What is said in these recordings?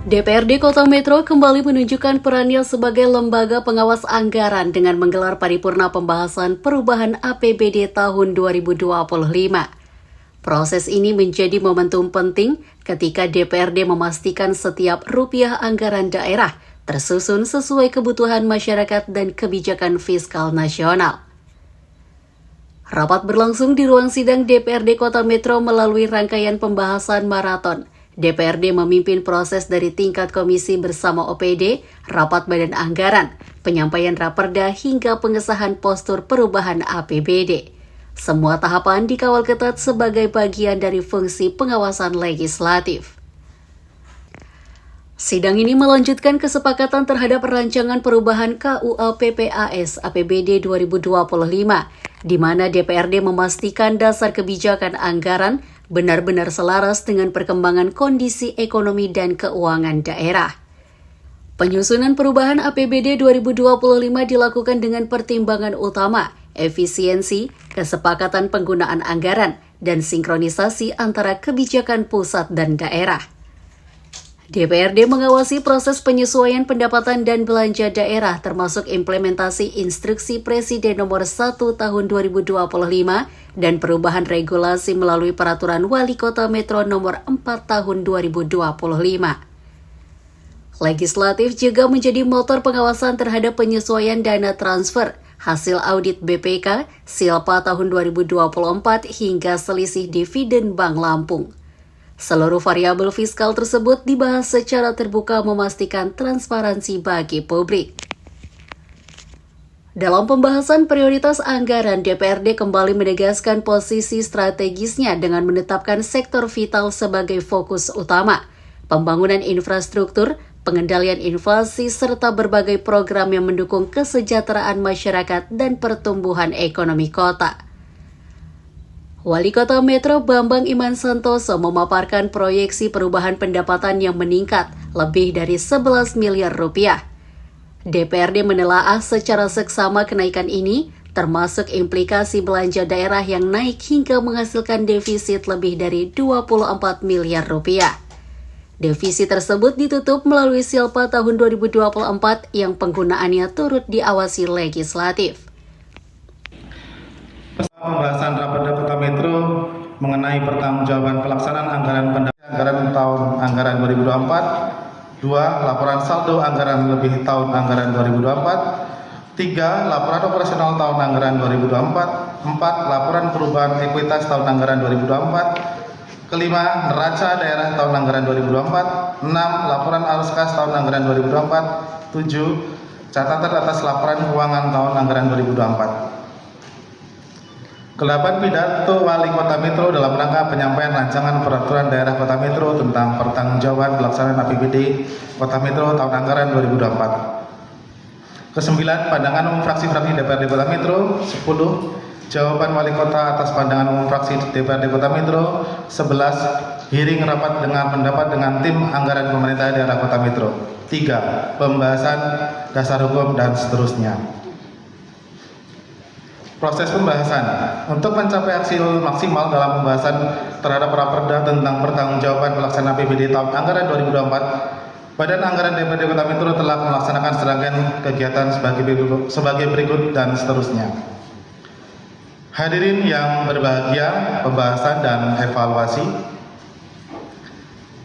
DPRD Kota Metro kembali menunjukkan perannya sebagai lembaga pengawas anggaran dengan menggelar paripurna pembahasan perubahan APBD tahun 2025. Proses ini menjadi momentum penting ketika DPRD memastikan setiap rupiah anggaran daerah tersusun sesuai kebutuhan masyarakat dan kebijakan fiskal nasional. Rapat berlangsung di ruang sidang DPRD Kota Metro melalui rangkaian pembahasan maraton. DPRD memimpin proses dari tingkat komisi bersama OPD, rapat badan anggaran, penyampaian raperda hingga pengesahan postur perubahan APBD. Semua tahapan dikawal ketat sebagai bagian dari fungsi pengawasan legislatif. Sidang ini melanjutkan kesepakatan terhadap rancangan perubahan KUA PPAS APBD 2025, di mana DPRD memastikan dasar kebijakan anggaran benar-benar selaras dengan perkembangan kondisi ekonomi dan keuangan daerah. Penyusunan perubahan APBD 2025 dilakukan dengan pertimbangan utama, efisiensi, kesepakatan penggunaan anggaran, dan sinkronisasi antara kebijakan pusat dan daerah. DPRD mengawasi proses penyesuaian pendapatan dan belanja daerah termasuk implementasi Instruksi Presiden Nomor 1 Tahun 2025 dan perubahan regulasi melalui Peraturan Wali Kota Metro Nomor 4 Tahun 2025. Legislatif juga menjadi motor pengawasan terhadap penyesuaian dana transfer, hasil audit BPK, Silpa tahun 2024 hingga selisih dividen Bank Lampung. Seluruh variabel fiskal tersebut dibahas secara terbuka memastikan transparansi bagi publik. Dalam pembahasan prioritas anggaran, DPRD kembali menegaskan posisi strategisnya dengan menetapkan sektor vital sebagai fokus utama, pembangunan infrastruktur, pengendalian inflasi, serta berbagai program yang mendukung kesejahteraan masyarakat dan pertumbuhan ekonomi kota. Wali Kota Metro Bambang Iman Santoso memaparkan proyeksi perubahan pendapatan yang meningkat lebih dari 11 miliar rupiah. DPRD menelaah secara seksama kenaikan ini, termasuk implikasi belanja daerah yang naik hingga menghasilkan defisit lebih dari 24 miliar rupiah. Defisit tersebut ditutup melalui Silpa tahun 2024 yang penggunaannya turut diawasi legislatif. Pembahasan Raperda Kota Metro mengenai pertanggungjawaban pelaksanaan anggaran tahun anggaran 2024, 2. Laporan saldo anggaran lebih tahun anggaran 2024, 3. Laporan operasional tahun anggaran 2024, 4. Laporan perubahan ekuitas tahun anggaran 2024, kelima, neraca daerah tahun anggaran 2024, 6. Laporan arus kas tahun anggaran 2024, 7. Catatan atas laporan keuangan tahun anggaran 2024. Ke-8 pidato Wali Kota Metro dalam rangka penyampaian rancangan peraturan daerah Kota Metro tentang pertanggungjawaban pelaksanaan APBD Kota Metro tahun anggaran 2024. Ke-9 pandangan umum fraksi-fraksi DPRD Kota Metro. 10 jawaban Wali Kota atas pandangan umum fraksi DPRD Kota Metro. 11 hearing rapat dengan pendapat dengan tim anggaran pemerintah daerah Kota Metro. 3 pembahasan dasar hukum dan seterusnya. Proses pembahasan. Untuk mencapai hasil maksimal dalam pembahasan terhadap raperda tentang pertanggungjawaban pelaksanaan APBD tahun anggaran 2024, Badan Anggaran DPRD Kota Metro telah melaksanakan serangkaian kegiatan sebagai berikut dan seterusnya. Hadirin yang berbahagia, pembahasan dan evaluasi.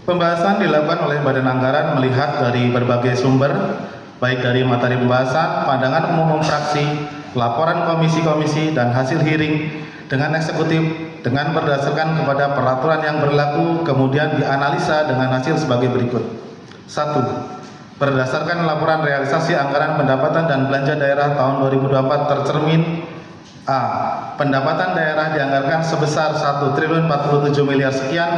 Pembahasan dilakukan oleh Badan Anggaran melihat dari berbagai sumber, baik dari materi pembahasan, pandangan umum fraksi, laporan komisi-komisi, dan hasil hearing dengan eksekutif dengan berdasarkan kepada peraturan yang berlaku, kemudian dianalisa dengan hasil sebagai berikut. 1. Berdasarkan laporan realisasi anggaran pendapatan dan belanja daerah tahun 2024 tercermin: A. Pendapatan daerah dianggarkan sebesar 1.047 miliar sekian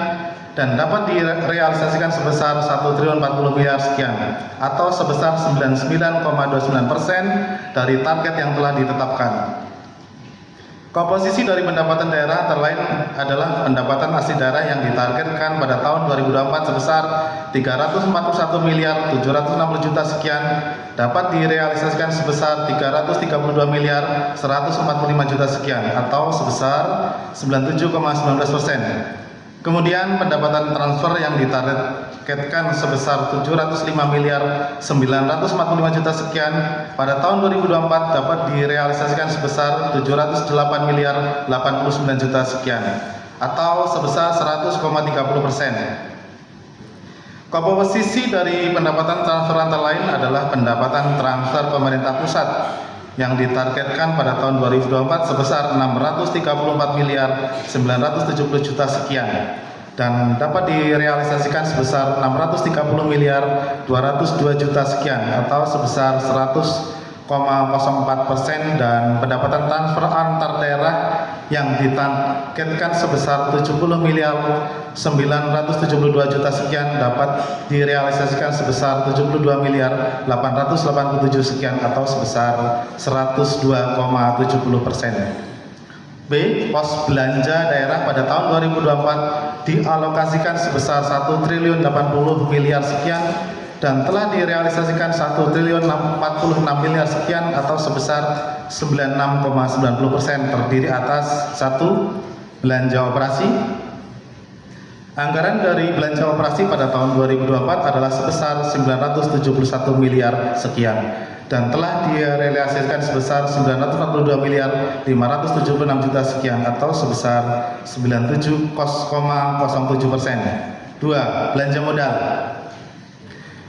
dan dapat direalisasikan sebesar 1.040 miliar sekian atau sebesar 99,29% dari target yang telah ditetapkan. Komposisi dari pendapatan daerah antara lain adalah pendapatan asli daerah yang ditargetkan pada tahun 2024 sebesar 341 miliar 760 juta sekian dapat direalisasikan sebesar 332 miliar 145 juta sekian atau sebesar 97,19%. Kemudian pendapatan transfer yang ditargetkan sebesar 705 miliar 945 juta sekian pada tahun 2024 dapat direalisasikan sebesar 708 miliar 89 juta sekian atau sebesar 100,30%. Komposisi dari pendapatan transfer antara lain adalah pendapatan transfer pemerintah pusat yang ditargetkan pada tahun 2024 sebesar 634 miliar 970 juta sekian dan dapat direalisasikan sebesar 630 miliar 202 juta sekian atau sebesar 100,04%, dan pendapatan transfer antar daerah yang ditargetkan sebesar 70 miliar 972 juta sekian dapat direalisasikan sebesar 72 miliar 887 sekian atau sebesar 102,70%. B. Pos belanja daerah pada tahun 2024 dialokasikan sebesar 1 triliun 80 miliar sekian dan telah direalisasikan 1 triliun 46 miliar sekian atau sebesar 96,90%, terdiri atas 1. Belanja operasi. Anggaran dari belanja operasi pada tahun 2024 adalah sebesar 971 miliar sekian dan telah direalisasikan sebesar 942 miliar 576 juta sekian atau sebesar 97,07%. 2. Belanja modal.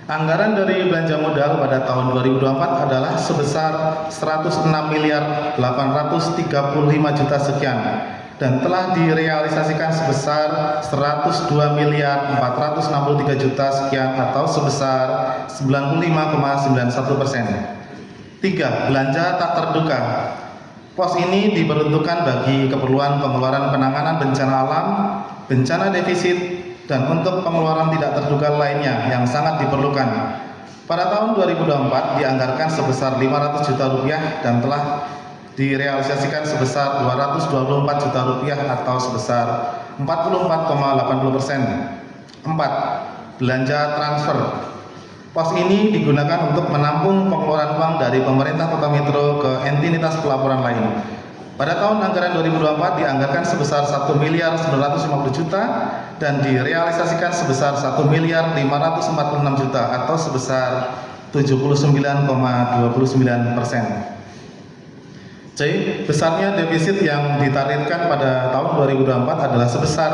Anggaran dari belanja modal pada tahun 2024 adalah sebesar 106 miliar 835 juta sekian dan telah direalisasikan sebesar 102 miliar 463 juta sekian atau sebesar 95,91%. 3. Belanja tak terduga. Pos ini diperuntukkan bagi keperluan pengeluaran penanganan bencana alam, bencana defisit, dan untuk pengeluaran tidak terduga lainnya yang sangat diperlukan. Pada tahun 2024 dianggarkan sebesar 500 juta rupiah dan telah direalisasikan sebesar 224 juta rupiah atau sebesar 44,80%. 4. Belanja transfer. Pos ini digunakan untuk menampung pengeluaran uang dari pemerintah Kota Metro ke entitas pelaporan lain. Pada tahun anggaran 2024 dianggarkan sebesar 1 miliar 950 juta dan direalisasikan sebesar 1 miliar 546 juta atau sebesar 79,29%. C. Besarnya defisit yang ditargetkan pada tahun 2024 adalah sebesar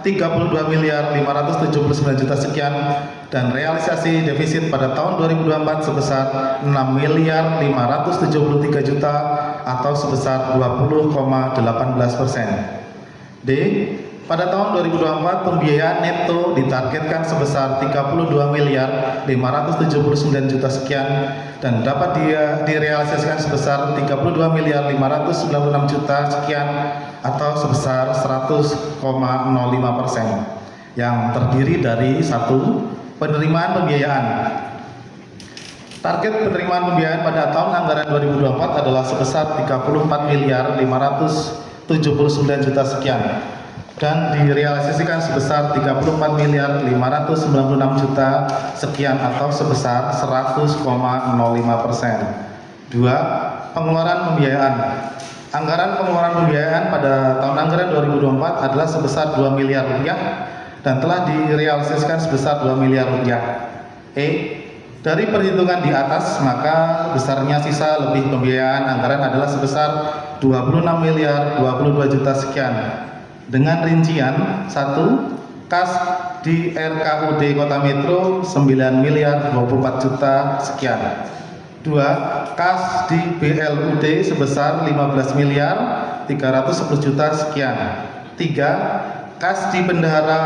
32 miliar 579 juta sekian dan realisasi defisit pada tahun 2024 sebesar 6 miliar 573 juta atau sebesar 20,18%. D. Pada tahun 2024 pembiayaan neto ditargetkan sebesar 32 miliar 579 juta sekian dan dapat direalisasikan sebesar 32 miliar 596 juta sekian atau sebesar 100,05%, yang terdiri dari 1. Penerimaan pembiayaan. Target penerimaan pembiayaan pada tahun anggaran 2024 adalah sebesar 34 miliar 579 juta sekian dan direalisasikan sebesar 34 miliar 596 juta sekian atau sebesar 100,05%. 2. Pengeluaran pembiayaan. Anggaran pengeluaran pembiayaan pada tahun anggaran 2024 adalah sebesar 2 miliar rupiah dan telah direalisasikan sebesar 2 miliar rupiah. Dari perhitungan di atas, maka besarnya sisa lebih pembiayaan anggaran adalah sebesar 26 miliar 22 juta sekian. Dengan rincian 1. Kas di RKUD Kota Metro 9 miliar 24 juta sekian. 2. Kas di BLUD sebesar 15 miliar 310 juta sekian. 3. Kas di Bendahara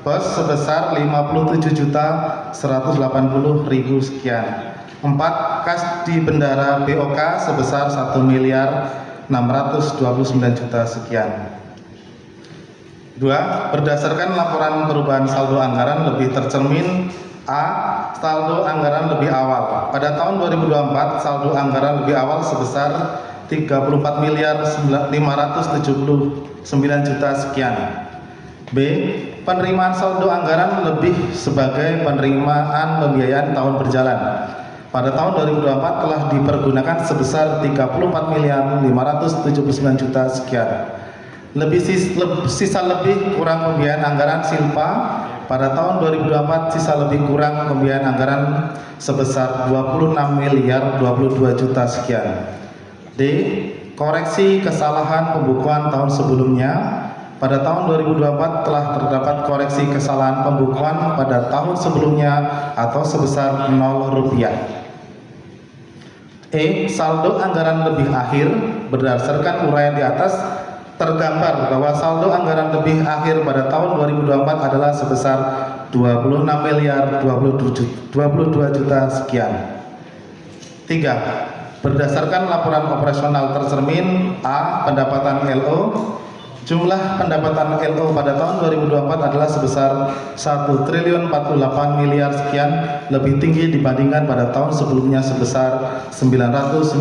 Bos sebesar 57 juta 180 ribu sekian. 4. Kas di Bendahara BOK sebesar 1 miliar 629 juta sekian. 2. Berdasarkan laporan perubahan saldo anggaran lebih tercermin: A. Saldo anggaran lebih awal. Pada tahun 2024 saldo anggaran lebih awal sebesar 34 miliar 579 juta sekian. B. Penerimaan saldo anggaran lebih sebagai penerimaan pembiayaan tahun berjalan. Pada tahun 2024 telah dipergunakan sebesar 34 miliar 579 juta sekian. sisa lebih kurang pembiayaan anggaran Silpa pada tahun 2024 sisa lebih kurang pembiayaan anggaran sebesar 26 miliar 22 juta sekian. D. Koreksi kesalahan pembukuan tahun sebelumnya. Pada tahun 2024 telah terdapat koreksi kesalahan pembukuan pada tahun sebelumnya atau sebesar 0 rupiah. E. Saldo anggaran lebih akhir. Berdasarkan uraian di atas, tergambar bahwa saldo anggaran lebih akhir pada tahun 2024 adalah sebesar 26 miliar 22 juta sekian. 3. Berdasarkan laporan operasional tercermin, A. Pendapatan LO. Jumlah pendapatan LO pada tahun 2024 adalah sebesar 1 triliun 48 miliar sekian, lebih tinggi dibandingkan pada tahun sebelumnya sebesar 995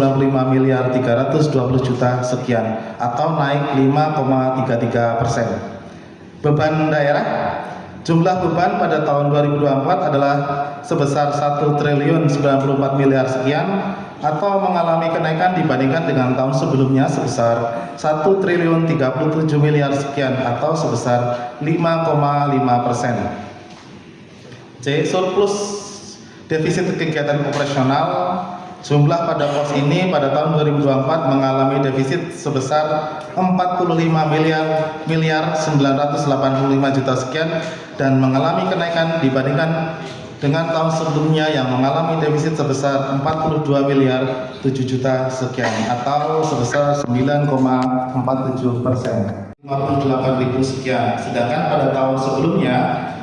miliar 320 juta sekian, atau naik 5,33%. Beban daerah. Jumlah beban pada tahun 2024 adalah sebesar 1 triliun 94 miliar sekian, atau mengalami kenaikan dibandingkan dengan tahun sebelumnya sebesar 1 triliun 37 miliar sekian, atau sebesar 5,5%. C. Surplus defisit kegiatan operasional. Jumlah pada pos ini pada tahun 2024 mengalami defisit sebesar 45 miliar 985 juta sekian dan mengalami kenaikan dibandingkan dengan tahun sebelumnya yang mengalami defisit sebesar 42 miliar 7 juta sekian, atau sebesar 9,47%, 58.000 sekian. Sedangkan pada tahun sebelumnya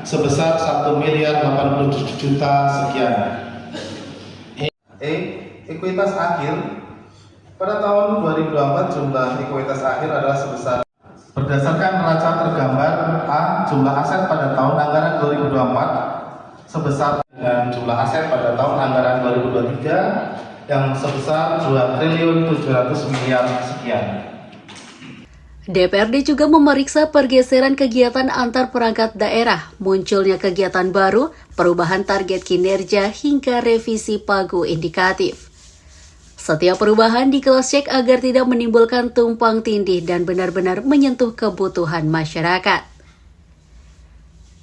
sebesar 1 miliar 87 juta sekian. Ekuitas akhir. Pada tahun 2024 jumlah ekuitas akhir adalah sebesar, berdasarkan neraca tergambar, A. Jumlah aset pada tahun anggaran 2024 sebesar, dan jumlah aset pada tahun anggaran 2023 yang sebesar 2 triliun 700 miliar sekian. DPRD juga memeriksa pergeseran kegiatan antar perangkat daerah, munculnya kegiatan baru, perubahan target kinerja, hingga revisi pagu indikatif. Setiap perubahan di-cross-check agar tidak menimbulkan tumpang tindih dan benar-benar menyentuh kebutuhan masyarakat.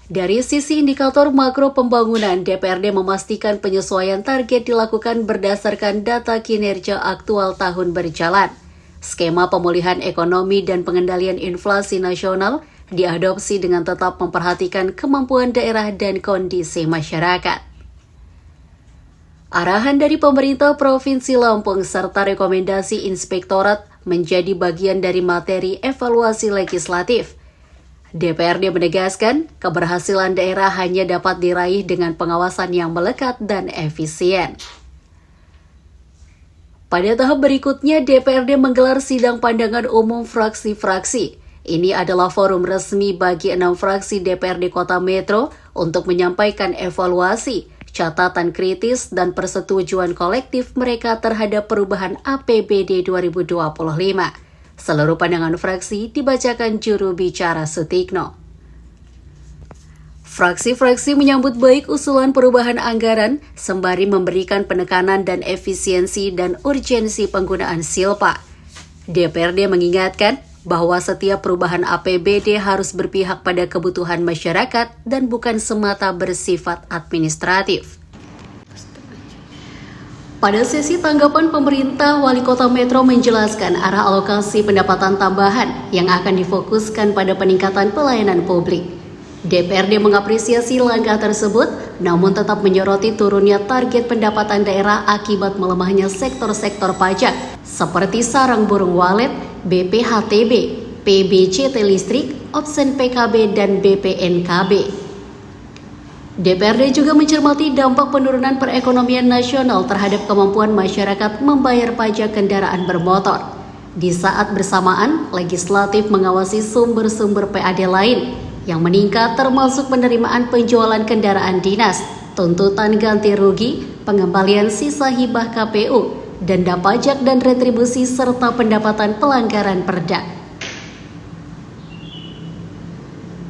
Dari sisi indikator makro pembangunan, DPRD memastikan penyesuaian target dilakukan berdasarkan data kinerja aktual tahun berjalan. Skema pemulihan ekonomi dan pengendalian inflasi nasional diadopsi dengan tetap memperhatikan kemampuan daerah dan kondisi masyarakat. Arahan dari pemerintah Provinsi Lampung serta rekomendasi Inspektorat menjadi bagian dari materi evaluasi legislatif. DPRD menegaskan, keberhasilan daerah hanya dapat diraih dengan pengawasan yang melekat dan efisien. Pada tahap berikutnya, DPRD menggelar sidang pandangan umum fraksi-fraksi. Ini adalah forum resmi bagi 6 fraksi DPRD Kota Metro untuk menyampaikan evaluasi, catatan kritis, dan persetujuan kolektif mereka terhadap perubahan APBD 2025. Seluruh pandangan fraksi dibacakan juru bicara Sutikno. Fraksi-fraksi menyambut baik usulan perubahan anggaran sembari memberikan penekanan dan efisiensi dan urgensi penggunaan Silpa. DPRD mengingatkan bahwa setiap perubahan APBD harus berpihak pada kebutuhan masyarakat dan bukan semata bersifat administratif. Pada sesi tanggapan pemerintah, Wali Kota Metro menjelaskan arah alokasi pendapatan tambahan yang akan difokuskan pada peningkatan pelayanan publik. DPRD mengapresiasi langkah tersebut, namun tetap menyoroti turunnya target pendapatan daerah akibat melemahnya sektor-sektor pajak seperti sarang burung walet, BPHTB, PBCT listrik, Opsen PKB, dan BPNKB. DPRD juga mencermati dampak penurunan perekonomian nasional terhadap kemampuan masyarakat membayar pajak kendaraan bermotor. Di saat bersamaan, legislatif mengawasi sumber-sumber PAD lain yang meningkat termasuk penerimaan penjualan kendaraan dinas, tuntutan ganti rugi, pengembalian sisa hibah KPU, denda pajak dan retribusi serta pendapatan pelanggaran perda.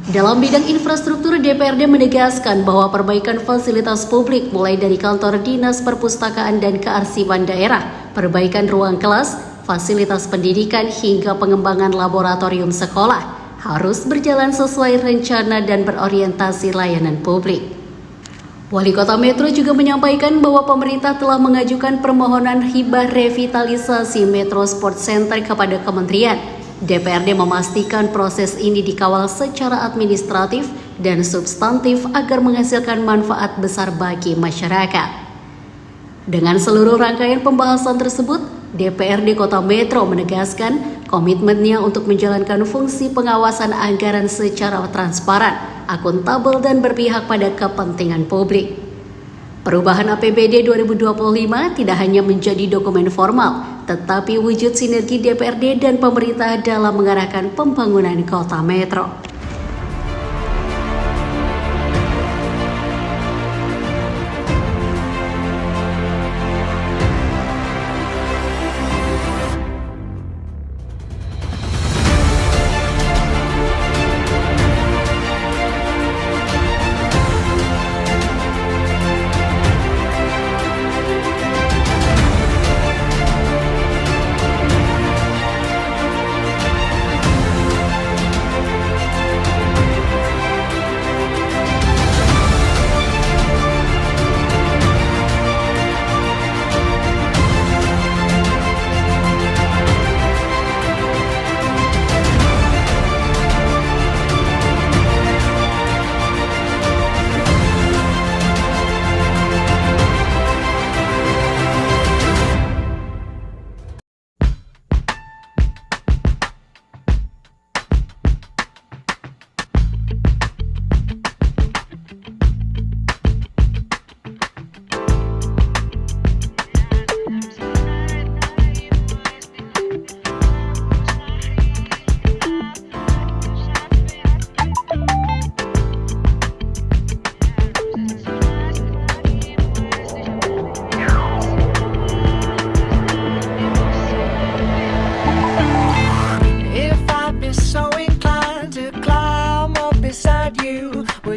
Dalam bidang infrastruktur, DPRD menegaskan bahwa perbaikan fasilitas publik mulai dari kantor dinas perpustakaan dan kearsipan daerah, perbaikan ruang kelas, fasilitas pendidikan hingga pengembangan laboratorium sekolah harus berjalan sesuai rencana dan berorientasi layanan publik. Wali Kota Metro juga menyampaikan bahwa pemerintah telah mengajukan permohonan hibah revitalisasi Metro Sport Center kepada Kementerian. DPRD memastikan proses ini dikawal secara administratif dan substantif agar menghasilkan manfaat besar bagi masyarakat. Dengan seluruh rangkaian pembahasan tersebut, DPRD Kota Metro menegaskan komitmennya untuk menjalankan fungsi pengawasan anggaran secara transparan, akuntabel dan berpihak pada kepentingan publik. Perubahan APBD 2025 tidak hanya menjadi dokumen formal, tetapi wujud sinergi DPRD dan pemerintah dalam mengarahkan pembangunan Kota Metro.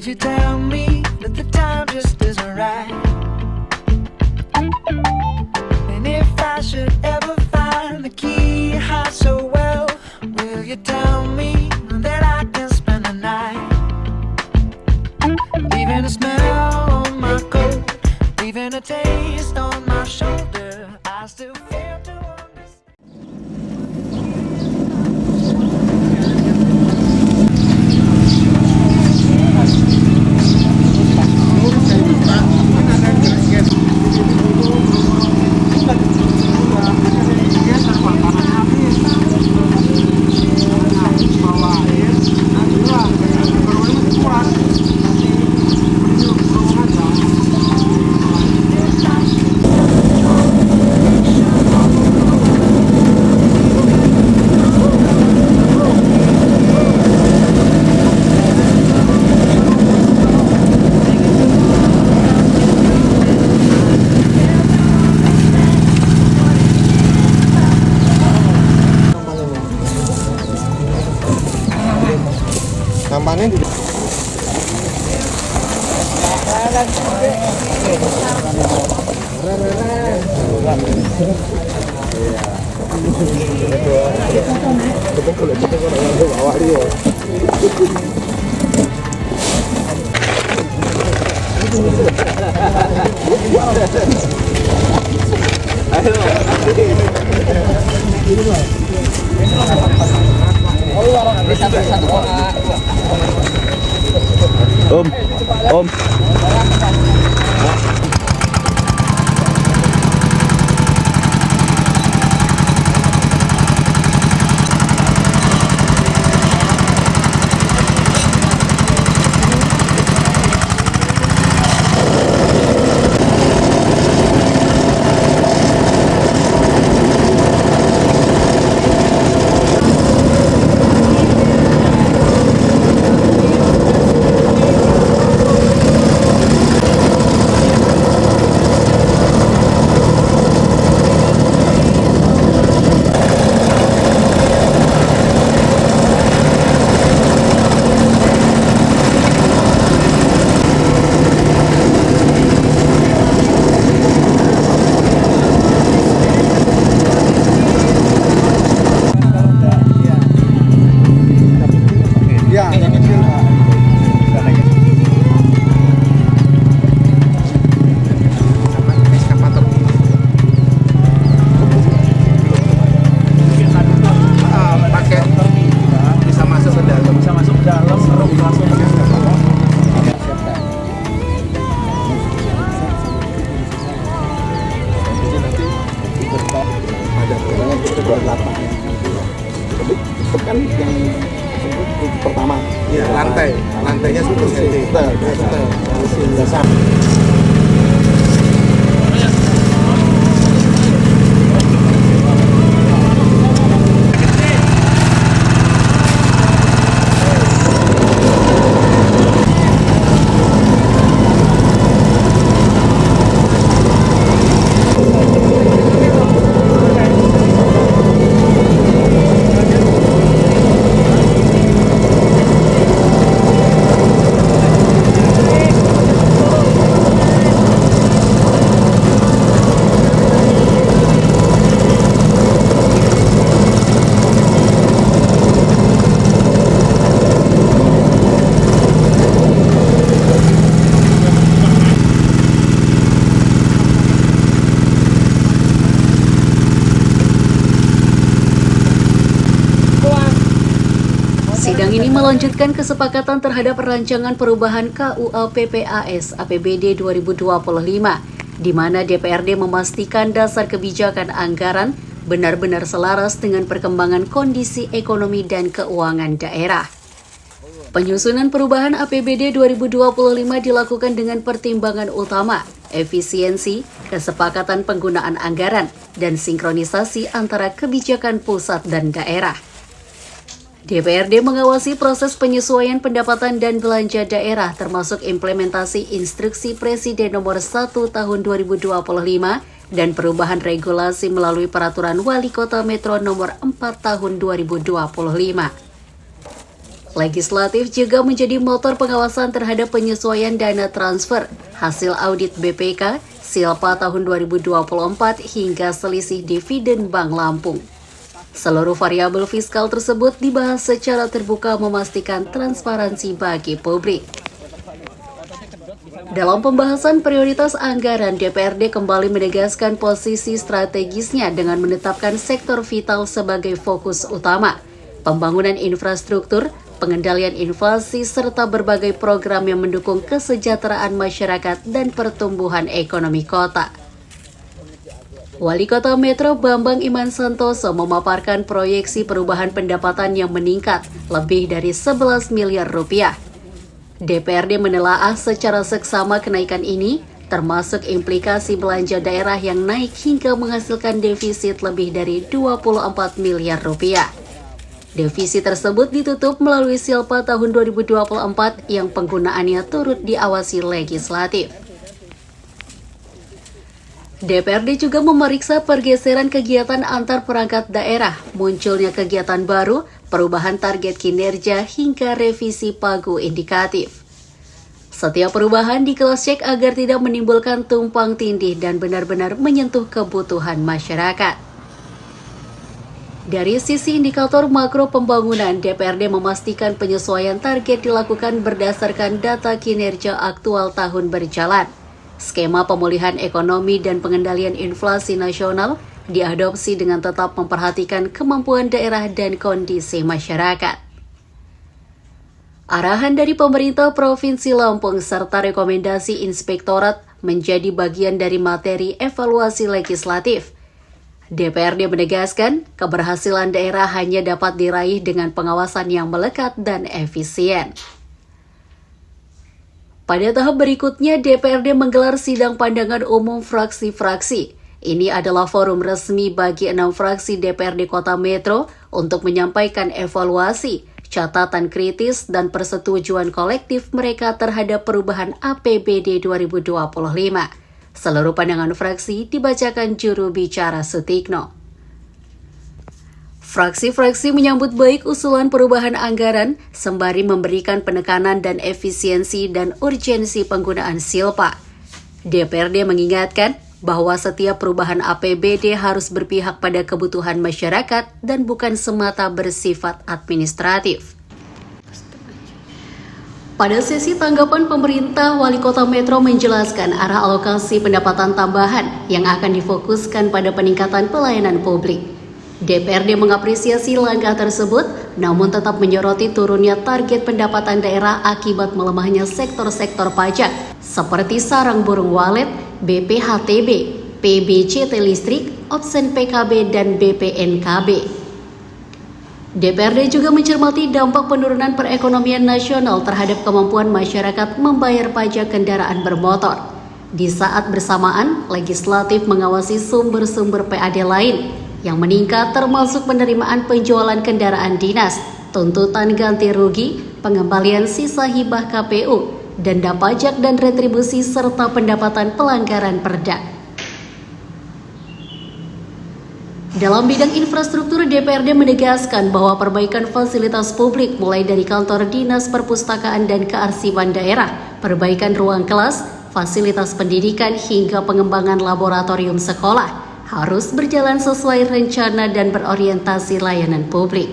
Would you tell me that the time just isn't right? And if I should ever find the key hide so well, will you tell me that I can spend the night? Leaving a smell on my coat, leaving a taste on my shoulder, I still fail to understand. Nampaknya di Om. Ya, yang kecil Pak. Sama eskavator. Pakai bisa masuk ke dalam. Bisa masuk ke dalam. Langsung pakai eskavator. Kan yang pertama ya, lantainya 10 cm. Sidang ini melanjutkan kesepakatan terhadap rancangan perubahan KUA PPAS APBD 2025, di mana DPRD memastikan dasar kebijakan anggaran benar-benar selaras dengan perkembangan kondisi ekonomi dan keuangan daerah. Penyusunan perubahan APBD 2025 dilakukan dengan pertimbangan utama, efisiensi, kesepakatan penggunaan anggaran, dan sinkronisasi antara kebijakan pusat dan daerah. DPRD mengawasi proses penyesuaian pendapatan dan belanja daerah termasuk implementasi Instruksi Presiden Nomor 1 Tahun 2025 dan perubahan regulasi melalui Peraturan Wali Kota Metro Nomor 4 Tahun 2025. Legislatif juga menjadi motor pengawasan terhadap penyesuaian dana transfer, hasil audit BPK, Silpa tahun 2024 hingga selisih dividen Bank Lampung. Seluruh variabel fiskal tersebut dibahas secara terbuka memastikan transparansi bagi publik. Dalam pembahasan prioritas anggaran, DPRD kembali menegaskan posisi strategisnya dengan menetapkan sektor vital sebagai fokus utama, pembangunan infrastruktur, pengendalian inflasi, serta berbagai program yang mendukung kesejahteraan masyarakat dan pertumbuhan ekonomi kota. Wali Kota Metro Bambang Iman Santoso memaparkan proyeksi perubahan pendapatan yang meningkat lebih dari 11 miliar rupiah. DPRD menelaah secara seksama kenaikan ini, termasuk implikasi belanja daerah yang naik hingga menghasilkan defisit lebih dari 24 miliar rupiah. Defisit tersebut ditutup melalui Silpa tahun 2024 yang penggunaannya turut diawasi legislatif. DPRD juga memeriksa pergeseran kegiatan antar perangkat daerah, munculnya kegiatan baru, perubahan target kinerja, hingga revisi pagu indikatif. Setiap perubahan dikelas-cek agar tidak menimbulkan tumpang tindih dan benar-benar menyentuh kebutuhan masyarakat. Dari sisi indikator makro pembangunan, DPRD memastikan penyesuaian target dilakukan berdasarkan data kinerja aktual tahun berjalan. Skema pemulihan ekonomi dan pengendalian inflasi nasional diadopsi dengan tetap memperhatikan kemampuan daerah dan kondisi masyarakat. Arahan dari pemerintah Provinsi Lampung serta rekomendasi inspektorat menjadi bagian dari materi evaluasi legislatif. DPRD menegaskan keberhasilan daerah hanya dapat diraih dengan pengawasan yang melekat dan efisien. Pada tahap berikutnya, DPRD menggelar sidang pandangan umum fraksi-fraksi. Ini adalah forum resmi bagi 6 fraksi DPRD Kota Metro untuk menyampaikan evaluasi, catatan kritis, dan persetujuan kolektif mereka terhadap perubahan APBD 2025. Seluruh pandangan fraksi dibacakan juru bicara Sutikno. Fraksi-fraksi menyambut baik usulan perubahan anggaran sembari memberikan penekanan dan efisiensi dan urgensi penggunaan Silpa. DPRD mengingatkan bahwa setiap perubahan APBD harus berpihak pada kebutuhan masyarakat dan bukan semata bersifat administratif. Pada sesi tanggapan pemerintah, Wali Kota Metro menjelaskan arah alokasi pendapatan tambahan yang akan difokuskan pada peningkatan pelayanan publik. DPRD mengapresiasi langkah tersebut, namun tetap menyoroti turunnya target pendapatan daerah akibat melemahnya sektor-sektor pajak seperti sarang burung walet, BPHTB, PBCT listrik, Opsen PKB, dan BPNKB. DPRD juga mencermati dampak penurunan perekonomian nasional terhadap kemampuan masyarakat membayar pajak kendaraan bermotor. Di saat bersamaan, legislatif mengawasi sumber-sumber PAD lain yang meningkat termasuk penerimaan penjualan kendaraan dinas, tuntutan ganti rugi, pengembalian sisa hibah KPU, denda pajak dan retribusi serta pendapatan pelanggaran perda. Dalam bidang infrastruktur, DPRD menegaskan bahwa perbaikan fasilitas publik mulai dari kantor dinas perpustakaan dan kearsipan daerah, perbaikan ruang kelas, fasilitas pendidikan hingga pengembangan laboratorium sekolah harus berjalan sesuai rencana dan berorientasi layanan publik.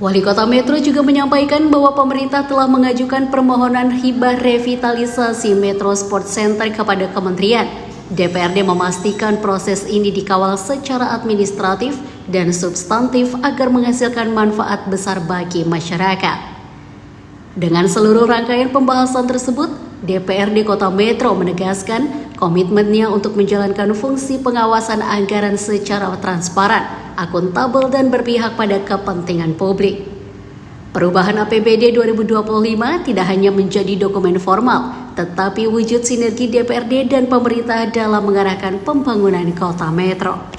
Wali Kota Metro juga menyampaikan bahwa pemerintah telah mengajukan permohonan hibah revitalisasi Metro Sport Center kepada Kementerian. DPRD memastikan proses ini dikawal secara administratif dan substantif agar menghasilkan manfaat besar bagi masyarakat. Dengan seluruh rangkaian pembahasan tersebut, DPRD Kota Metro menegaskan komitmennya untuk menjalankan fungsi pengawasan anggaran secara transparan, akuntabel, dan berpihak pada kepentingan publik. Perubahan APBD 2025 tidak hanya menjadi dokumen formal, tetapi wujud sinergi DPRD dan pemerintah dalam mengarahkan pembangunan Kota Metro.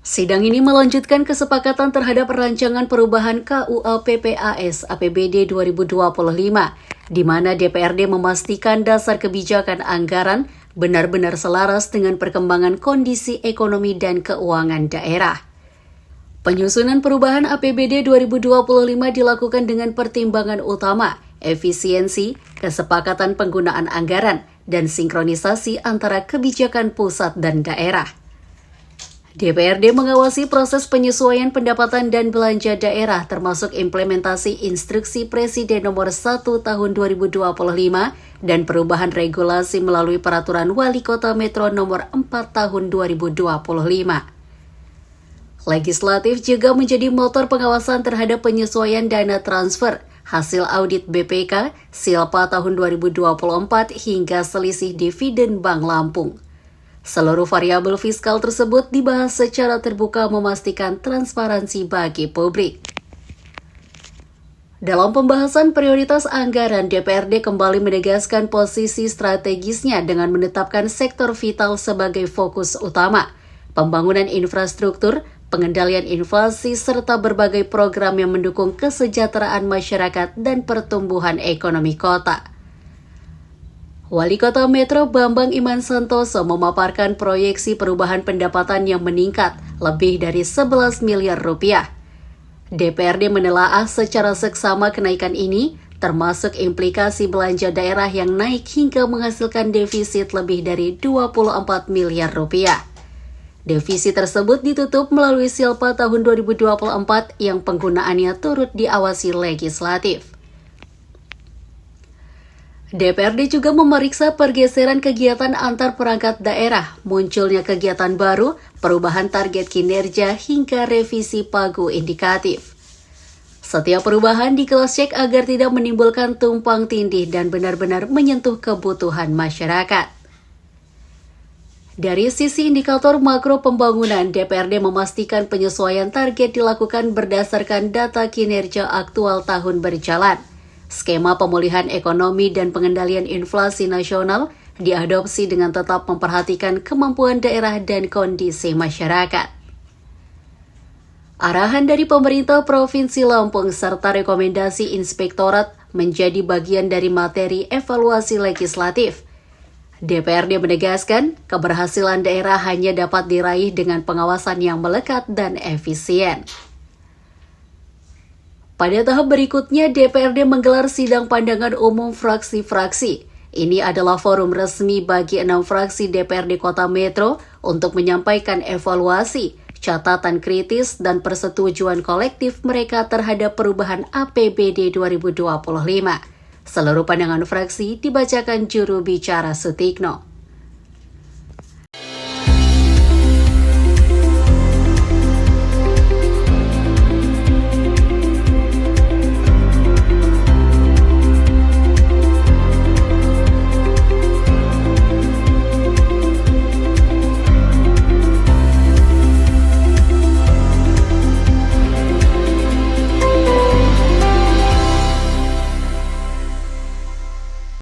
Sidang ini melanjutkan kesepakatan terhadap rancangan perubahan KUA PPAS APBD 2025, di mana DPRD memastikan dasar kebijakan anggaran benar-benar selaras dengan perkembangan kondisi ekonomi dan keuangan daerah. Penyusunan perubahan APBD 2025 dilakukan dengan pertimbangan utama, efisiensi, kesepakatan penggunaan anggaran, dan sinkronisasi antara kebijakan pusat dan daerah. DPRD mengawasi proses penyesuaian pendapatan dan belanja daerah termasuk implementasi Instruksi Presiden Nomor 1 Tahun 2025 dan perubahan regulasi melalui Peraturan Wali Kota Metro Nomor 4 Tahun 2025. Legislatif juga menjadi motor pengawasan terhadap penyesuaian dana transfer, hasil audit BPK, Silpa tahun 2024 hingga selisih dividen Bank Lampung. Seluruh variabel fiskal tersebut dibahas secara terbuka memastikan transparansi bagi publik. Dalam pembahasan prioritas anggaran, DPRD kembali menegaskan posisi strategisnya dengan menetapkan sektor vital sebagai fokus utama, pembangunan infrastruktur, pengendalian inflasi, serta berbagai program yang mendukung kesejahteraan masyarakat dan pertumbuhan ekonomi kota. Wali Kota Metro Bambang Iman Santoso memaparkan proyeksi perubahan pendapatan yang meningkat lebih dari 11 miliar rupiah. DPRD menelaah secara seksama kenaikan ini, termasuk implikasi belanja daerah yang naik hingga menghasilkan defisit lebih dari 24 miliar rupiah. Defisit tersebut ditutup melalui Silpa tahun 2024 yang penggunaannya turut diawasi legislatif. DPRD juga memeriksa pergeseran kegiatan antar perangkat daerah, munculnya kegiatan baru, perubahan target kinerja, hingga revisi pagu indikatif. Setiap perubahan dikelas-cek agar tidak menimbulkan tumpang tindih dan benar-benar menyentuh kebutuhan masyarakat. Dari sisi indikator makro pembangunan, DPRD memastikan penyesuaian target dilakukan berdasarkan data kinerja aktual tahun berjalan. Skema pemulihan ekonomi dan pengendalian inflasi nasional diadopsi dengan tetap memperhatikan kemampuan daerah dan kondisi masyarakat. Arahan dari pemerintah Provinsi Lampung serta rekomendasi Inspektorat menjadi bagian dari materi evaluasi legislatif. DPRD menegaskan keberhasilan daerah hanya dapat diraih dengan pengawasan yang melekat dan efisien. Pada tahap berikutnya, DPRD menggelar sidang pandangan umum fraksi-fraksi. Ini adalah forum resmi bagi 6 fraksi DPRD Kota Metro untuk menyampaikan evaluasi, catatan kritis, dan persetujuan kolektif mereka terhadap perubahan APBD 2025. Seluruh pandangan fraksi dibacakan juru bicara Sutikno.